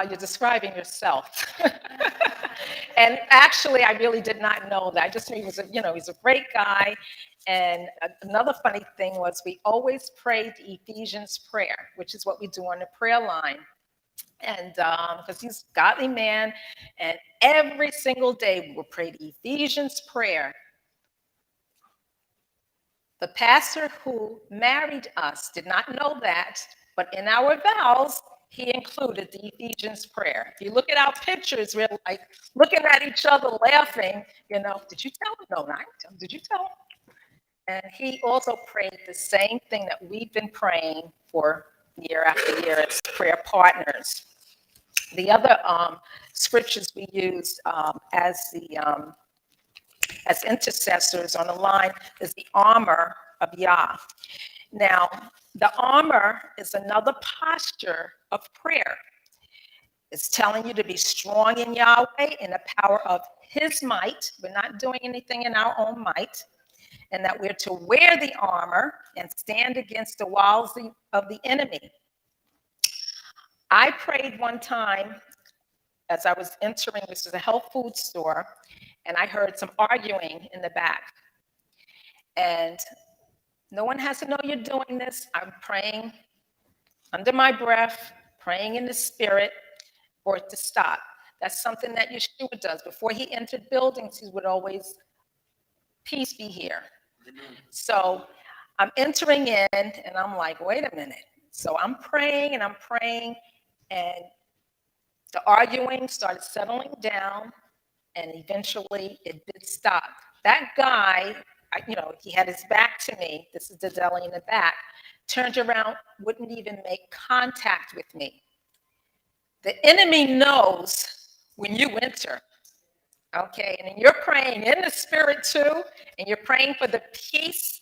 You're describing yourself. And actually, I really did not know that. I just knew he was he's a great guy. And another funny thing was we always prayed the Ephesians prayer, which is what we do on the prayer line. And because he's a godly man, and every single day we would pray the Ephesians prayer. The pastor who married us did not know that, but in our vows, he included the Ephesians prayer. If you look at our pictures, we're like looking at each other laughing, did you tell him? No, I didn't tell him. Did you tell him? And he also prayed the same thing that we've been praying for year after year as prayer partners. The other scriptures we used as intercessors on the line is the armor of Yah. Now, the armor is another posture of prayer. It's telling you to be strong in Yahweh in the power of his might. We're not doing anything in our own might. And that we're to wear the armor and stand against the walls of the enemy. I prayed one time as I was entering, this is a health food store, and I heard some arguing in the back. And no one has to know you're doing this. I'm praying under my breath, praying in the spirit for it to stop. That's something that Yeshua does. Before he entered buildings, he would always, peace be here. So I'm entering in, and I'm like, wait a minute. So I'm praying, and the arguing started settling down, and eventually it did stop. That guy, he had his back to me. This is the deli in the back. Turned around, wouldn't even make contact with me. The enemy knows when you enter. Okay, and you're praying in the spirit too, and you're praying for the peace,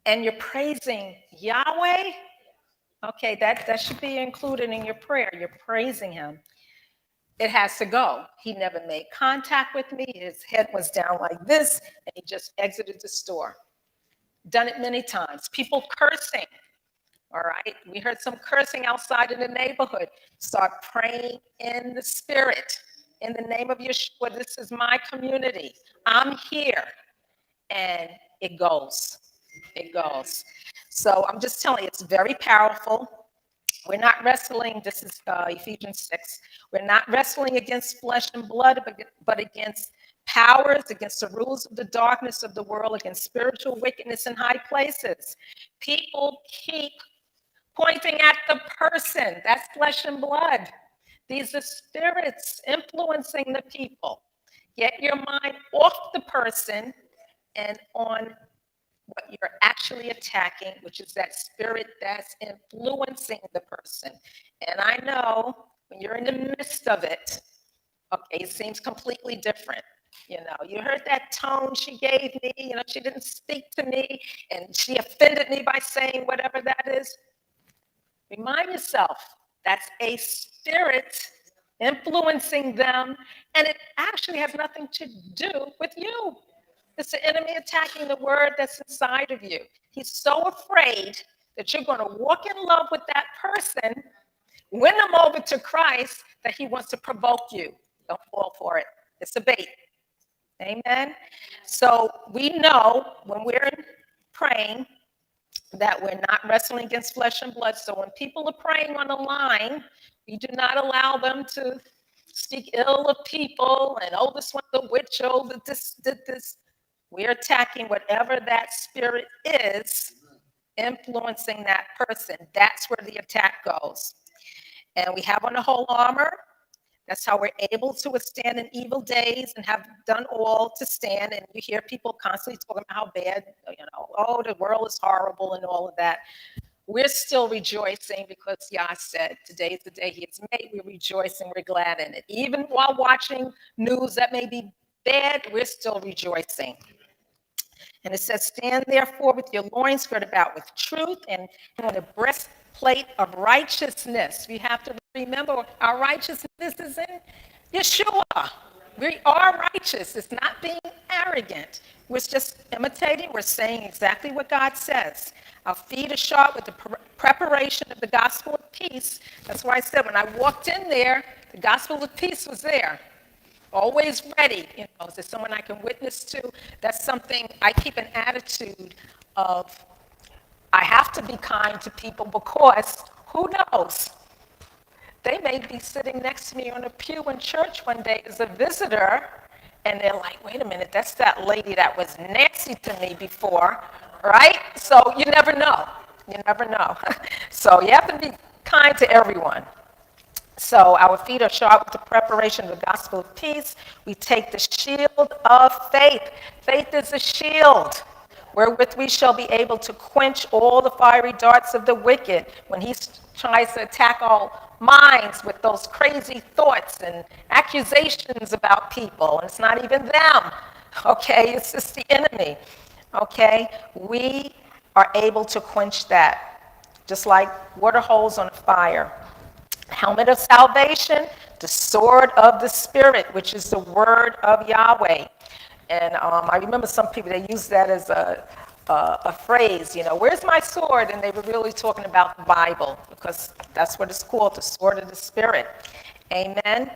and you're praising Yahweh. Okay, that should be included in your prayer. You're praising him. It has to go. He never made contact with me. His head was down like this, and he just exited the store. Done it many times. People cursing. All right, we heard some cursing outside in the neighborhood. Start praying in the spirit. In the name of Yeshua, this is my community. I'm here. And it goes. It goes. So I'm just telling you, it's very powerful. We're not wrestling, this is Ephesians 6. We're not wrestling against flesh and blood, but against powers, against the rules of the darkness of the world, against spiritual wickedness in high places. People keep pointing at the person. That's flesh and blood. These are spirits influencing the people. Get your mind off the person and on what you're actually attacking, which is that spirit that's influencing the person. And I know when you're in the midst of it, okay, it seems completely different. You heard that tone she gave me, she didn't speak to me, and she offended me by saying whatever that is. Remind yourself, that's a spirit influencing them, and it actually has nothing to do with you. It's the enemy attacking the word that's inside of you. He's so afraid that you're going to walk in love with that person, win them over to Christ, that he wants to provoke you. Don't fall for it. It's a bait. Amen. So we know when we're praying that we're not wrestling against flesh and blood. So when people are praying on the line, we do not allow them to speak ill of people and, oh, this one's a witch, oh, this did this. We're attacking whatever that spirit is influencing that person. That's where the attack goes. And we have on the whole armor. That's how we're able to withstand in evil days and have done all to stand. And you hear people constantly talking about how bad, oh, the world is horrible and all of that. We're still rejoicing because Yah said, today is the day he has made. We rejoice and we're glad in it. Even while watching news that may be bad, we're still rejoicing. And it says, stand therefore with your loins girt about with truth and the breastplate of righteousness. We have to remember our righteousness is in Yeshua. We are righteous. It's not being arrogant. We're just imitating. We're saying exactly what God says. Our feet are shod with the preparation of the gospel of peace. That's why I said when I walked in there, the gospel of peace was there. Always ready. Is there someone I can witness to? That's something I keep an attitude of. I have to be kind to people because who knows? They may be sitting next to me on a pew in church one day as a visitor, and they're like, wait a minute, that's that lady that was nasty to me before, right? So you never know. You never know. So you have to be kind to everyone. So our feet are shod with the preparation of the gospel of peace. We take the shield of faith. Faith is a shield wherewith we shall be able to quench all the fiery darts of the wicked when he tries to attack our minds with those crazy thoughts and accusations about people. And it's not even them, okay? It's just the enemy, okay? We are able to quench that, just like water holes on a fire. Helmet of salvation, the sword of the Spirit, which is the word of Yahweh. And I remember some people, they use that as a phrase, where's my sword? And they were really talking about the Bible, because that's what it's called, the sword of the Spirit. Amen.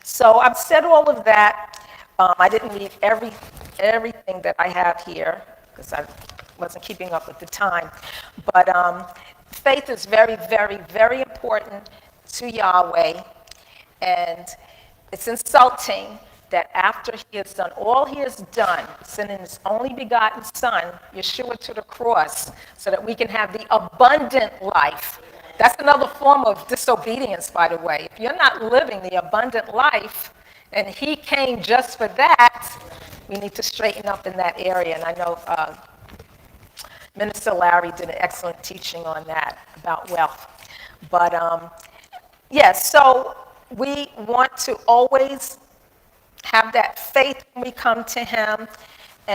So I've said all of that. I didn't read everything that I have here, because I wasn't keeping up with the time. But faith is very, very, very important to Yahweh, and it's insulting that after he has done all he has done, sending his only begotten son, Yeshua, to the cross, so that we can have the abundant life. That's another form of disobedience, by the way. If you're not living the abundant life, and he came just for that, we need to straighten up in that area. And I know Minister Larry did an excellent teaching on that, about wealth. But yes, so we want to always have that faith when we come to him.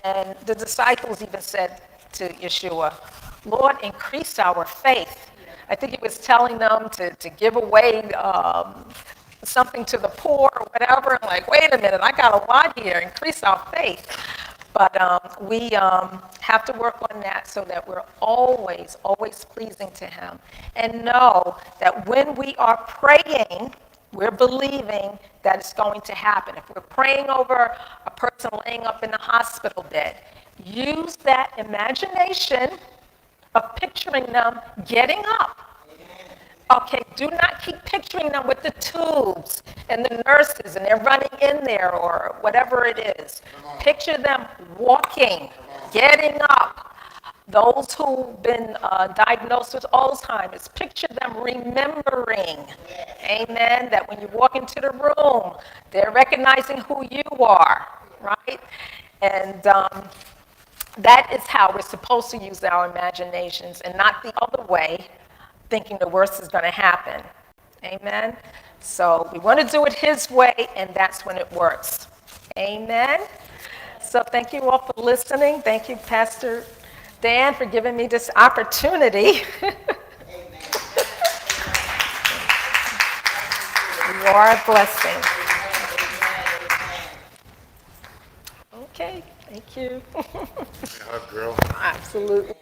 And the disciples even said to Yeshua, Lord, increase our faith. I think he was telling them to give away something to the poor or whatever. I'm like, wait a minute, I got a lot here, increase our faith. But we have to work on that so that we're always, always pleasing to him. And know that when we are praying, we're believing that it's going to happen. If we're praying over a person laying up in the hospital bed, use that imagination of picturing them getting up. Okay, do not keep picturing them with the tubes and the nurses and they're running in there or whatever it is. Picture them walking, getting up. Those who've been diagnosed with Alzheimer's, picture them remembering, amen, that when you walk into the room, they're recognizing who you are, right? And that is how we're supposed to use our imaginations and not the other way, thinking the worst is going to happen. Amen? So we want to do it his way, and that's when it works. Amen? So thank you all for listening. Thank you, Pastor Dan, for giving me this opportunity. You are a blessing. Okay, thank you. Hug, girl. Absolutely.